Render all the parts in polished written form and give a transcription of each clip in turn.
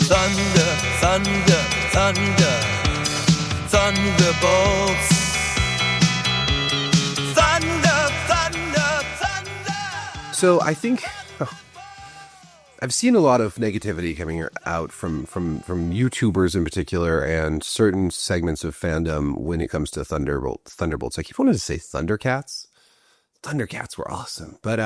Thunder, thunder, thunder, Thunderbolts. Thunder, thunder, thunder. So I think I've seen a lot of negativity coming out from YouTubers in particular and certain segments of fandom when it comes to Thunderbolts. I keep wanting to say Thundercats. Thundercats were awesome, but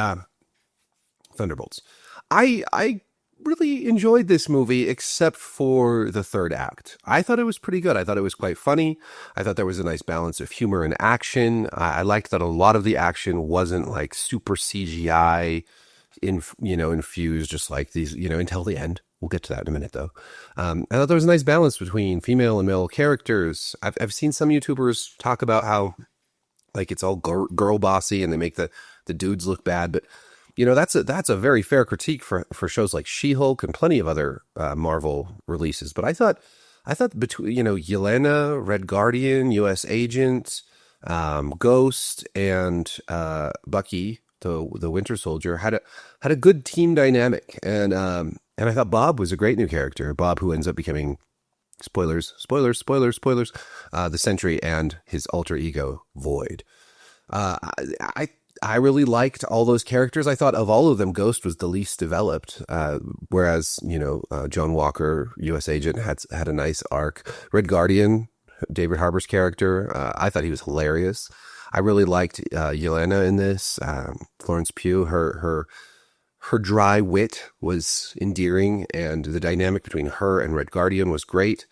Thunderbolts. I really enjoyed this movie except for the third act. I thought it was pretty good. I thought it was quite funny. I thought there was a nice balance of humor and action. I liked that a lot of the action wasn't like super CGI infused just like these, until the end. We'll get to that in a minute though. I thought there was a nice balance between female and male characters. I've seen some YouTubers talk about how like it's all girl bossy and they make the dudes look bad, but that's a very fair critique for shows like She-Hulk and plenty of other Marvel releases. But I thought between Yelena, Red Guardian, U.S. Agent, Ghost, and Bucky, the Winter Soldier, had a good team dynamic, and I thought Bob was a great new character. Bob, who ends up becoming spoilers, the Sentry and his alter ego Void. I really liked all those characters. I thought of all of them, Ghost was the least developed, whereas, Joan Walker, U.S. Agent, had a nice arc. Red Guardian, David Harbour's character, I thought he was hilarious. I really liked Yelena in this. Florence Pugh, her dry wit was endearing, and the dynamic between her and Red Guardian was great.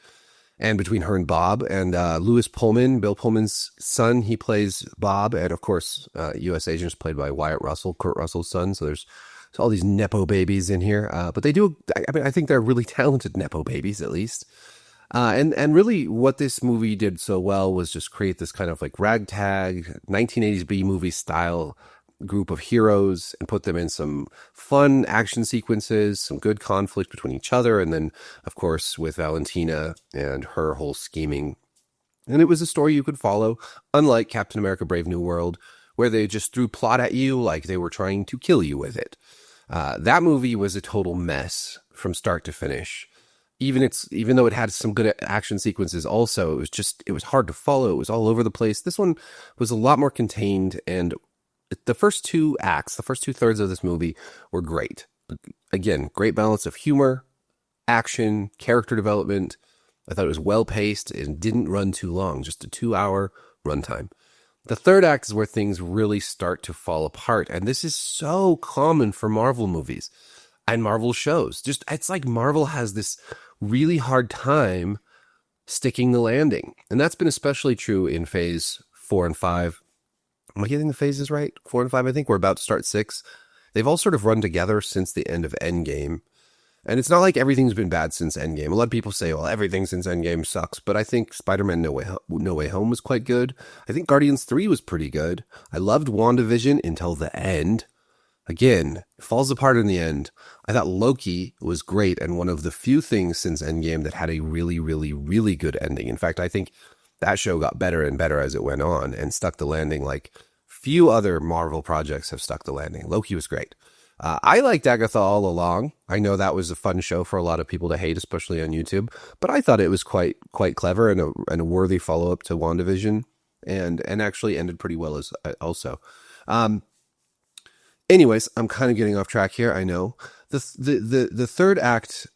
And between her and Bob, and Lewis Pullman, Bill Pullman's son, he plays Bob. And of course, U.S. Agent is played by Wyatt Russell, Kurt Russell's son. So there's all these Nepo babies in here. But they do, I think they're really talented Nepo babies, at least. And really what this movie did so well was just create this kind of like ragtag 1980s B movie style group of heroes and put them in some fun action sequences, some good conflict between each other, and then of course with Valentina and her whole scheming. And it was a story you could follow, unlike Captain America Brave New World, where they just threw plot at you like they were trying to kill you with it. That movie was a total mess from start to finish. Even though it had some good action sequences also, it was hard to follow. It was all over the place. This one was a lot more contained, and the first two acts, the first 2/3 of this movie were great. Again, great balance of humor, action, character development. I thought it was well paced and didn't run too long, just a 2-hour runtime. The third act is where things really start to fall apart. And this is so common for Marvel movies and Marvel shows. It's like Marvel has this really hard time sticking the landing. And that's been especially true in phase 4 and 5. Am I getting the phases right? 4 and 5, I think. We're about to start 6. They've all sort of run together since the end of Endgame. And it's not like everything's been bad since Endgame. A lot of people say, well, everything since Endgame sucks. But I think Spider-Man No Way Home was quite good. I think Guardians 3 was pretty good. I loved WandaVision until the end. Again, it falls apart in the end. I thought Loki was great and one of the few things since Endgame that had a really, really, really good ending. In fact, I think that show got better and better as it went on and stuck the landing like few other Marvel projects have stuck the landing. Loki was great. I liked Agatha all along. I know that was a fun show for a lot of people to hate, especially on YouTube, but I thought it was quite clever and a worthy follow-up to WandaVision, and actually ended pretty well as also. Anyways, I'm kind of getting off track here. I know the third act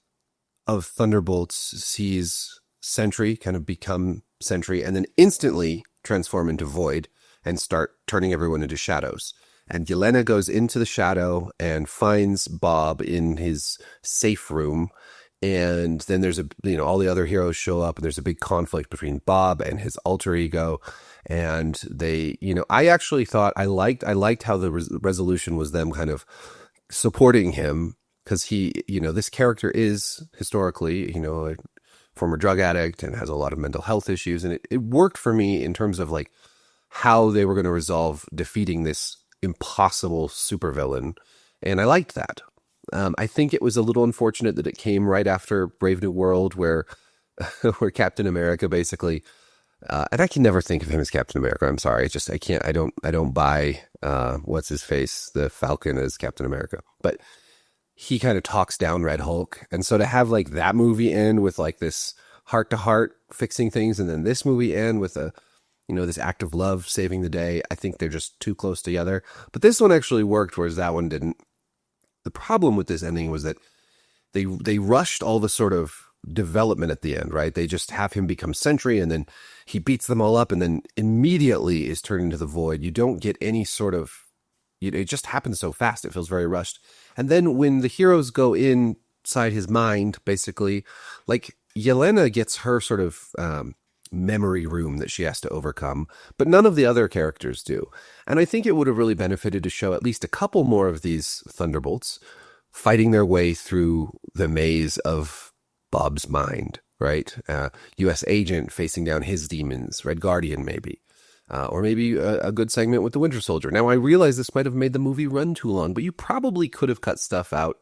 of Thunderbolts sees Sentry kind of become Sentry and then instantly transform into Void and start turning everyone into shadows. And Yelena goes into the shadow and finds Bob in his safe room. And then there's all the other heroes show up and there's a big conflict between Bob and his alter ego. And they, I actually thought I liked how the resolution was them kind of supporting him because he, this character is historically, a former drug addict and has a lot of mental health issues. And it worked for me in terms of like how they were going to resolve defeating this impossible supervillain. And I liked that. I think it was a little unfortunate that it came right after Brave New World where Captain America basically, and I can never think of him as Captain America. I'm sorry. I don't buy, what's his face, the Falcon as Captain America, but he kind of talks down Red Hulk. And so to have like that movie end with like this heart to heart fixing things, and then this movie end with a, this act of love saving the day, I think they're just too close together. But this one actually worked, whereas that one didn't. The problem with this ending was that they rushed all the sort of development at the end, right? They just have him become Sentry, and then he beats them all up, and then immediately is turned into the Void. You don't get any sort of, it just happens so fast. It feels very rushed. And then when the heroes go inside his mind, basically, like Yelena gets her sort of memory room that she has to overcome, but none of the other characters do. And I think it would have really benefited to show at least a couple more of these Thunderbolts fighting their way through the maze of Bob's mind, right? U.S. Agent facing down his demons, Red Guardian maybe. Or maybe a good segment with the Winter Soldier. Now, I realize this might have made the movie run too long, but you probably could have cut stuff out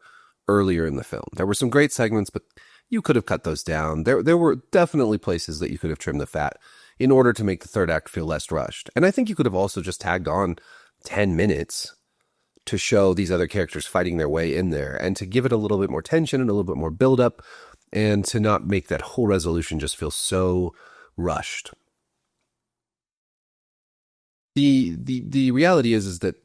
earlier in the film. There were some great segments, but you could have cut those down. There were definitely places that you could have trimmed the fat in order to make the third act feel less rushed. And I think you could have also just tagged on 10 minutes to show these other characters fighting their way in there, and to give it a little bit more tension and a little bit more build-up, and to not make that whole resolution just feel so rushed. The reality is that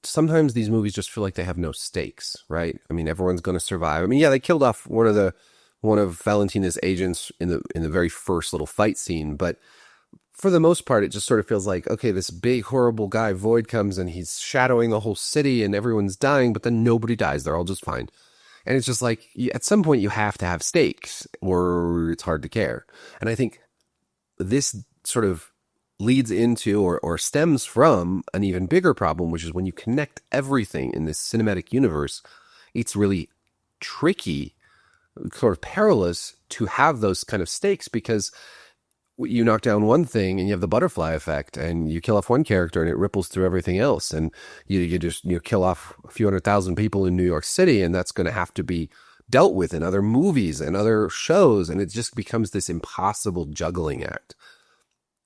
sometimes these movies just feel like they have no stakes, right? I mean, everyone's going to survive. I mean, yeah, they killed off one of Valentina's agents in the very first little fight scene, but for the most part, it just sort of feels like, okay, this big horrible guy Void comes and he's shadowing the whole city and everyone's dying, but then nobody dies. They're all just fine. And it's just like, at some point you have to have stakes or it's hard to care. And I think this sort of leads into or stems from an even bigger problem, which is when you connect everything in this cinematic universe, it's really tricky, sort of perilous to have those kind of stakes, because you knock down one thing and you have the butterfly effect, and you kill off one character and it ripples through everything else. And you just kill off a few 100,000 people in New York City, and that's going to have to be dealt with in other movies and other shows. And it just becomes this impossible juggling act.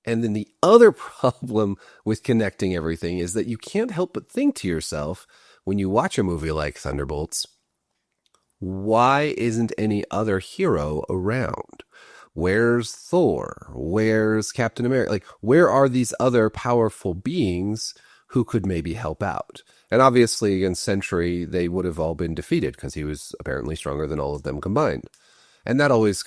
And then the other problem with connecting everything is that you can't help but think to yourself, when you watch a movie like Thunderbolts, why isn't any other hero around? Where's Thor? Where's Captain America? Like, where are these other powerful beings who could maybe help out? And obviously against Sentry, they would have all been defeated because he was apparently stronger than all of them combined. And that always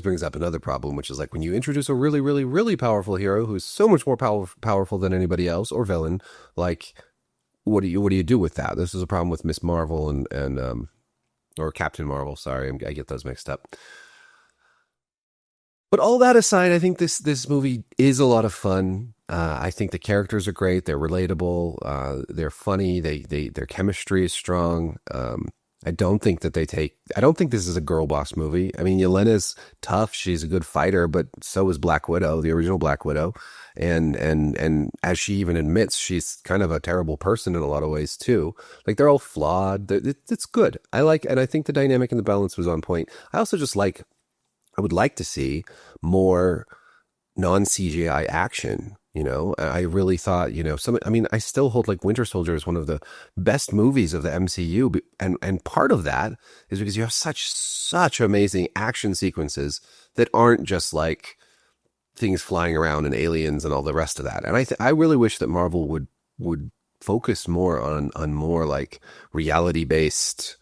brings up another problem, which is like when you introduce a really, really, really powerful hero who's so much more powerful than anybody else, or villain, like, what do you do with that? This is a problem with Miss Marvel and or Captain Marvel. Sorry, I get those mixed up. But all that aside, I think this movie is a lot of fun. I think the characters are great. They're relatable. They're funny. Their chemistry is strong. I don't think this is a girl boss movie. I mean, Yelena's tough. She's a good fighter, but so is Black Widow, the original Black Widow. And as she even admits, she's kind of a terrible person in a lot of ways too. Like, they're all flawed. It's good. And I think the dynamic and the balance was on point. I also just I would like to see more non-CGI action. I really thought, I still hold like Winter Soldier as one of the best movies of the MCU. And part of that is because you have such amazing action sequences that aren't just like things flying around and aliens and all the rest of that. And I really wish that Marvel would focus more on more like reality-based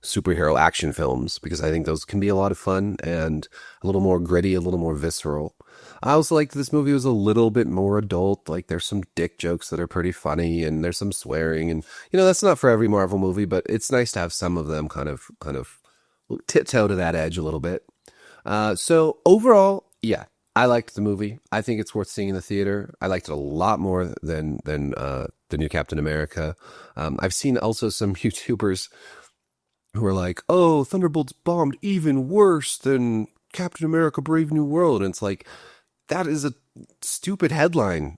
superhero action films, because I think those can be a lot of fun and a little more gritty, a little more visceral. I also like this movie was a little bit more adult. Like, there's some dick jokes that are pretty funny, and there's some swearing, and that's not for every Marvel movie, but it's nice to have some of them kind of tiptoe to that edge a little bit. So overall, yeah, I liked the movie. I think it's worth seeing in the theater. I liked it a lot more than the new Captain America. I've seen also some YouTubers who are like, oh, Thunderbolts bombed even worse than Captain America Brave New World. And it's like, that is a stupid headline.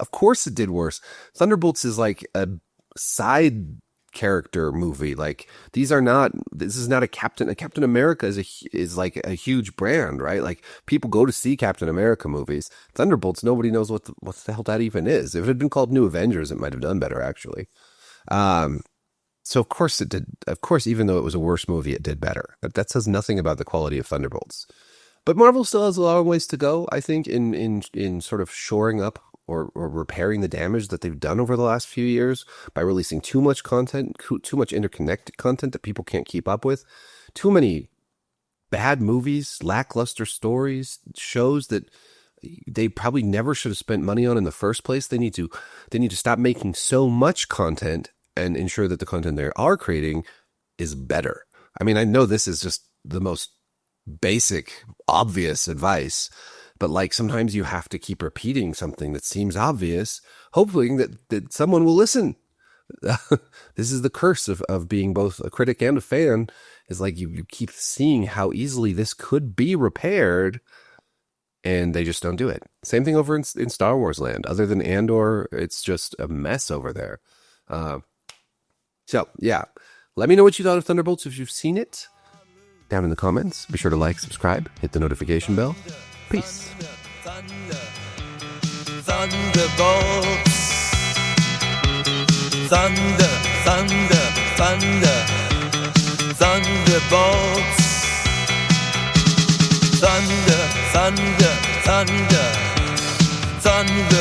Of course it did worse. Thunderbolts is like a side character movie. Like, this is not a Captain America is like a huge brand, right? Like, people go to see Captain America movies. Thunderbolts, nobody knows what the hell that even is. If it had been called New Avengers, it might have done better, actually. So of course it did. Of course, even though it was a worse movie, it did better. That says nothing about the quality of Thunderbolts. But Marvel still has a long ways to go, I think, in sort of shoring up or repairing the damage that they've done over the last few years by releasing too much content, too much interconnected content that people can't keep up with, too many bad movies, lackluster stories, shows that they probably never should have spent money on in the first place. They need to stop making so much content and ensure that the content they are creating is better. I mean, I know this is just the most basic, obvious advice, but like sometimes you have to keep repeating something that seems obvious, hoping that someone will listen. This is the curse of being both a critic and a fan, is like you keep seeing how easily this could be repaired, and they just don't do it. Same thing over in Star Wars land. Other than Andor, it's just a mess over there. So, yeah. Let me know what you thought of Thunderbolts if you've seen it. Down in the comments. Be sure to like, subscribe, hit the notification bell. Peace. Thunderbolts. Thunder, thunder, thunder. Thunderbolts. Thunder, thunder, thunder. Thunder.